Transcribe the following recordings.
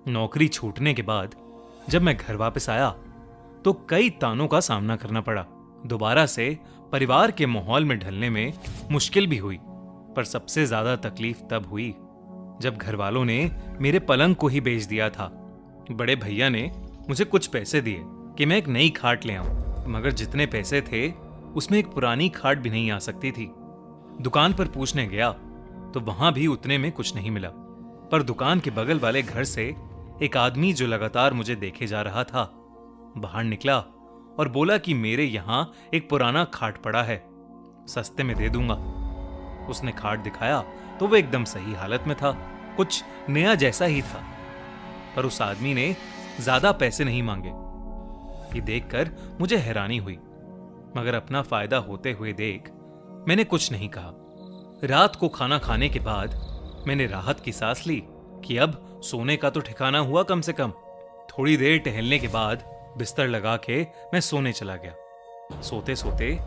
नौकरी छूटने के बाद जब मैं घर वापस आया तो कई तानों का सामना करना पड़ा। दोबारा से परिवार के माहौल में ढलने में मुश्किल भी हुई, पर सबसे ज्यादा तकलीफ तब हुई जब घर वालों ने मेरे पलंग को ही बेच दिया था। बड़े भैया ने मुझे कुछ पैसे दिए कि मैं एक नई खाट ले आऊं, मगर जितने पैसे थे उसमें एक पुरानी खाट भी नहीं आ सकती थी। दुकान पर पूछने गया तो वहां भी उतने में कुछ नहीं मिला, पर दुकान के बगल वाले घर से एक आदमी जो लगातार मुझे देखे जा रहा था बाहर निकला और बोला कि मेरे यहां एक पुराना खाट पड़ा है, सस्ते में दे दूंगा। उसने खाट दिखाया तो वो एकदम सही हालत में था, कुछ नया जैसा ही था, पर उस आदमी ने ज्यादा पैसे नहीं मांगे। ये देखकर मुझे हैरानी हुई, मगर अपना फायदा होते हुए देख मैंने कुछ नहीं कहा। रात को खाना खाने के बाद मैंने राहत की सांस ली कि अब सोने का तो ठिकाना हुआ कम से कम। थोड़ी देर टहलने के बाद बिस्तर लगा के मैं सोने चला गया। सोते सोते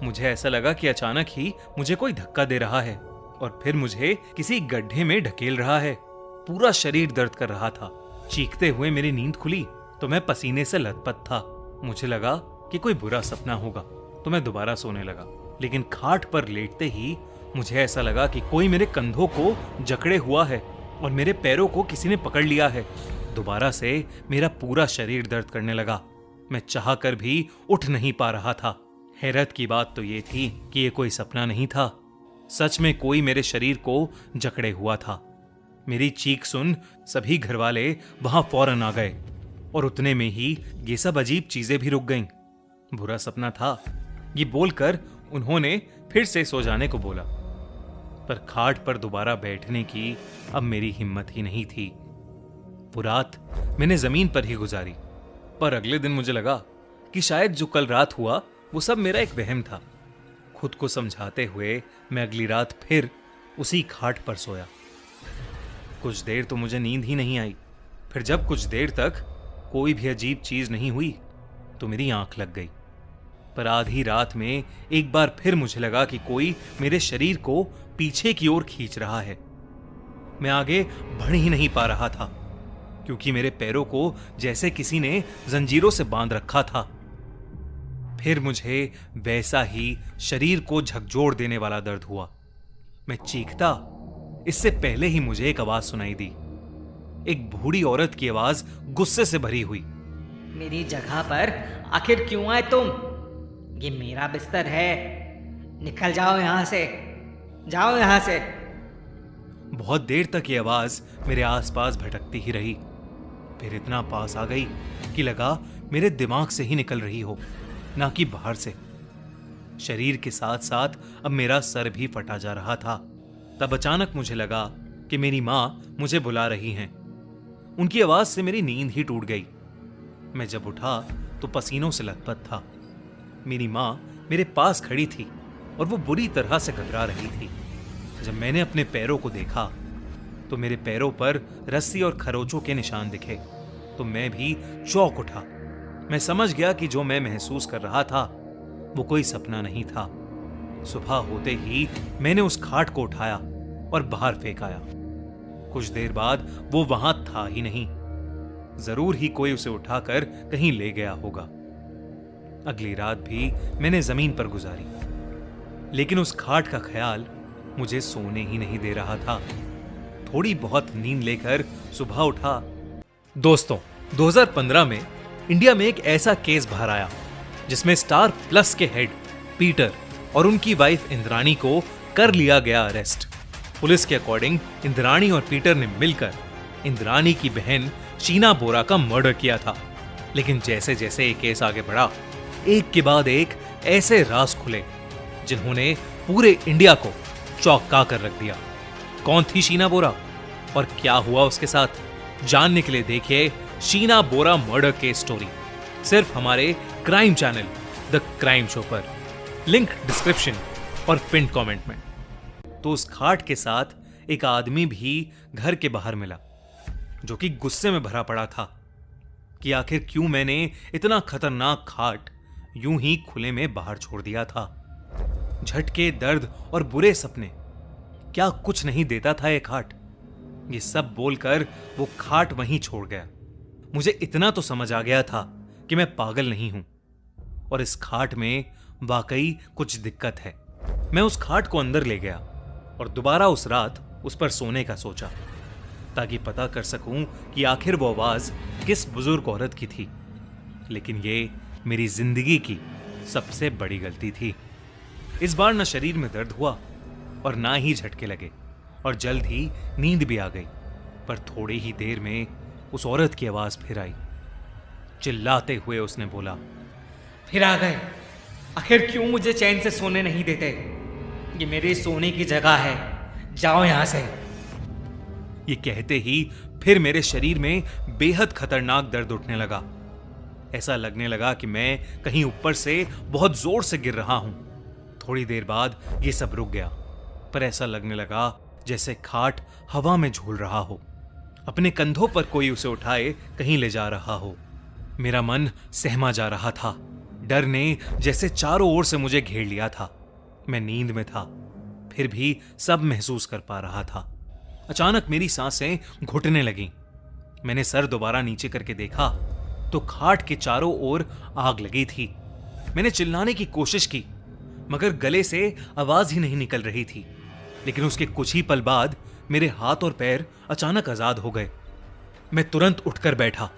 मुझे ऐसा लगा कि अचानक ही मुझे कोई धक्का दे रहा है और फिर मुझे किसी गड्ढे में ढकेल रहा है। पूरा शरीर दर्द कर रहा था। चीखते हुए मेरी नींद खुली तो मैं पसीने से लथपथ था। मुझे लगा कि कोई बुरा सपना होगा तो मैं दोबारा सोने लगा, लेकिन खाट पर लेटते ही मुझे ऐसा लगा कि कोई मेरे कंधों को जकड़े हुआ है और मेरे पैरों को किसी ने पकड़ लिया है। दोबारा से मेरा पूरा शरीर दर्द करने लगा। मैं चाहकर भी उठ नहीं पा रहा था। हैरत की बात तो ये थी कि ये कोई सपना नहीं था, सच में कोई मेरे शरीर को जकड़े हुआ था। मेरी चीख सुन सभी घरवाले वहां फौरन आ गए और उतने में ही ये सब अजीब चीजें भी रुक गईं। बुरा सपना था, ये बोलकर उन्होंने फिर से सो जाने को बोला, पर खाट पर दोबारा बैठने की अब मेरी हिम्मत ही नहीं थी। वो रात मैंने जमीन पर ही गुजारी, पर अगले दिन मुझे लगा कि शायद जो कल रात हुआ वो सब मेरा एक वहम था। खुद को समझाते हुए मैं अगली रात फिर उसी खाट पर सोया। कुछ देर तो मुझे नींद ही नहीं आई। फिर जब कुछ देर तक कोई भी अजीब चीज नहीं हुई तो मेरी आंख लग गई। पर आधी रात में एक बार फिर मुझे लगा कि कोई मेरे शरीर को पीछे की ओर खींच रहा है। मैं आगे बढ़ ही नहीं पा रहा था क्योंकि मेरे पैरों को जैसे किसी ने जंजीरों से बांध रखा था। फिर मुझे वैसा ही शरीर को झकझोर देने वाला दर्द हुआ। मैं चीखता, इससे पहले ही मुझे एक आवाज सुनाई दी। एक बूढ़ी औरत की आवाज गुस्से से भरी हुई। मेरी जगह पर आखिर क्यों आए तुम? ये मेरा बिस्तर है, निकल जाओ यहां से, जाओ यहां से। बहुत देर तक ये आवाज मेरे आसपास भटकती ही रही, फिर इतना पास आ गई कि लगा मेरे दिमाग से ही निकल रही हो, ना कि बाहर से। शरीर के साथ साथ अब मेरा सर भी फटा जा रहा था। तब अचानक मुझे लगा कि मेरी मां मुझे बुला रही हैं। उनकी आवाज से मेरी नींद ही टूट गई। मैं जब उठा तो पसीनों से लथपथ था। मेरी मां मेरे पास खड़ी थी और वो बुरी तरह से घबरा रही थी। जब मैंने अपने पैरों को देखा तो मेरे पैरों पर रस्सी और खरोचों के निशान दिखे तो मैं भी चौंक उठा। मैं समझ गया कि जो मैं महसूस कर रहा था वो कोई सपना नहीं था। सुबह होते ही मैंने उस खाट को उठाया और बाहर फेंक आया। कुछ देर बाद वो वहां था ही नहीं। जरूर ही कोई उसे उठाकर कहीं ले गया होगा। अगली रात भी मैंने जमीन पर गुजारी, लेकिन उस खाट का ख्याल मुझे सोने ही नहीं दे रहा था। थोड़ी बहुत नींद लेकर सुबह उठा। दोस्तों, 2015 में इंडिया में एक ऐसा केस बाहर आया जिसमें स्टार प्लस के हेड पीटर और उनकी वाइफ इंद्राणी को कर लिया गया अरेस्ट। पुलिस के अकॉर्डिंग इंद्राणी और पीटर ने मिलकर इंद्राणी की बहन शीना बोरा का मर्डर किया था। लेकिन जैसे जैसे ये केस आगे बढ़ा, एक के बाद एक ऐसे राज खुले जिन्होंने पूरे इंडिया को चौंका कर रख दिया। कौन थी शीना बोरा और क्या हुआ उसके साथ, जानने के लिए देखिए शीना बोरा मर्डर केस स्टोरी, सिर्फ हमारे crime channel the crime show पर। लिंक डिस्क्रिप्शन और पिन कमेंट में। तो उस खाट के साथ एक आदमी भी घर के बाहर मिला जो कि गुस्से में भरा पड़ा था कि आखिर क्यों मैंने इतना खतरनाक खाट यूं ही खुले में बाहर छोड़ दिया था। झटके, दर्द और बुरे सपने, क्या कुछ नहीं देता था ये खाट? ये सब बोलकर वो खाट वहीं छोड़ गया। मुझे इतना तो समझ आ गया था कि मैं पागल नहीं हूं और इस खाट में वाकई कुछ दिक्कत है। मैं उस खाट को अंदर ले गया और दोबारा उस रात उस पर सोने का सोचा, ताकि पता कर सकूं कि आखिर वो आवाज किस बुजुर्ग औरत की थी। लेकिन ये मेरी जिंदगी की सबसे बड़ी गलती थी। इस बार न शरीर में दर्द हुआ और ना ही झटके लगे और जल्द ही नींद भी आ गई। पर थोड़ी ही देर में उस औरत की आवाज फिर आई। चिल्लाते हुए उसने बोला, फिर आ गए? आखिर क्यों मुझे चैन से सोने नहीं देते? ये मेरी सोने की जगह है, जाओ यहां से। ये कहते ही फिर मेरे शरीर में बेहद खतरनाक दर्द उठने लगा। ऐसा लगने लगा कि मैं कहीं ऊपर से बहुत जोर से गिर रहा हूं। थोड़ी देर बाद ये सब रुक गया, पर ऐसा लगने लगा जैसे खाट हवा में झूल रहा हो, अपने कंधों पर कोई उसे उठाए कहीं ले जा रहा हो। मेरा मन सहमा जा रहा था। डर ने जैसे चारों ओर से मुझे घेर लिया था। मैं नींद में था, फिर भी सब महसूस कर पा रहा था। अचानक मेरी सांसें घुटने लगीं। मैंने सर दोबारा नीचे करके देखा तो खाट के चारों ओर आग लगी थी। मैंने चिल्लाने की कोशिश की, मगर गले से आवाज ही नहीं निकल रही थी। लेकिन उसके कुछ ही पल बाद मेरे हाथ और पैर अचानक आजाद हो गए। मैं तुरंत उठकर बैठा,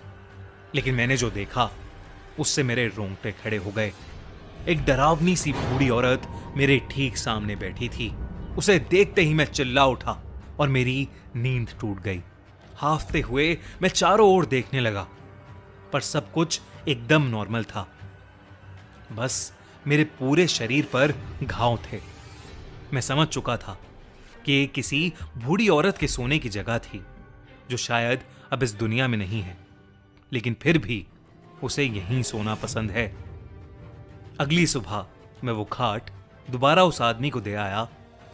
लेकिन मैंने जो देखा उससे मेरे रोंगटे खड़े हो गए। एक डरावनी सी बूढ़ी औरत मेरे ठीक सामने बैठी थी। उसे देखते ही मैं चिल्ला उठा और मेरी नींद टूट गई। हाफते हुए मैं चारों ओर देखने लगा, पर सब कुछ एकदम नॉर्मल था। बस मेरे पूरे शरीर पर घाव थे। मैं समझ चुका था कि ये किसी बूढ़ी औरत के सोने की जगह थी, जो शायद अब इस दुनिया में नहीं है, लेकिन फिर भी उसे यहीं सोना पसंद है। अगली सुबह मैं वो खाट दोबारा उस आदमी को दे आया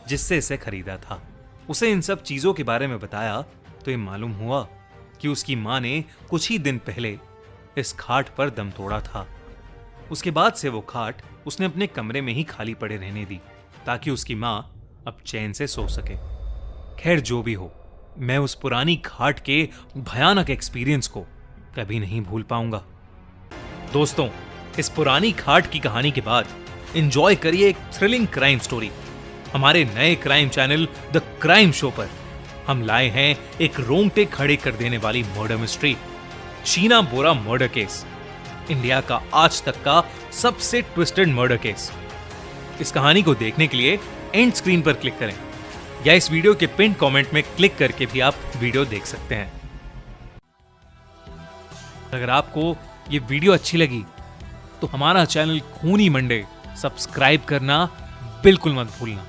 जिससे इसे खरीदा था। उसे इन सब चीजों के बारे में बताया तो ये मालूम हुआ कि उसकी मां ने कुछ ही दिन पहले इस खाट पर दम तोड़ा था। उसके बाद से वो खाट उसने अपने कमरे में ही खाली पड़े रहने दी, ताकि उसकी मां अब चैन से सो सके। खैर, जो भी हो, मैं उस पुरानी खाट के भयानक एक्सपीरियंस को कभी नहीं भूल पाऊंगा। दोस्तों, इस पुरानी खाट की कहानी के बाद एंजॉय करिए एक थ्रिलिंग क्राइम स्टोरी। हमारे नए crime channel the crime show पर हम लाए हैं एक रोंगटे खड़े कर देने वाली मर्डर मिस्ट्री, शीना बोरा मर्डर केस, इंडिया का आज तक का सबसे ट्विस्टेड मर्डर केस। इस कहानी को देखने के लिए एंड स्क्रीन पर क्लिक करें या इस वीडियो के पिन कमेंट में क्लिक करके भी आप वीडियो देख सकते हैं। अगर आपको ये वीडियो अच्छी लगी तो हमारा चैनल खूनी मंडे सब्सक्राइब करना बिल्कुल मत भूलना।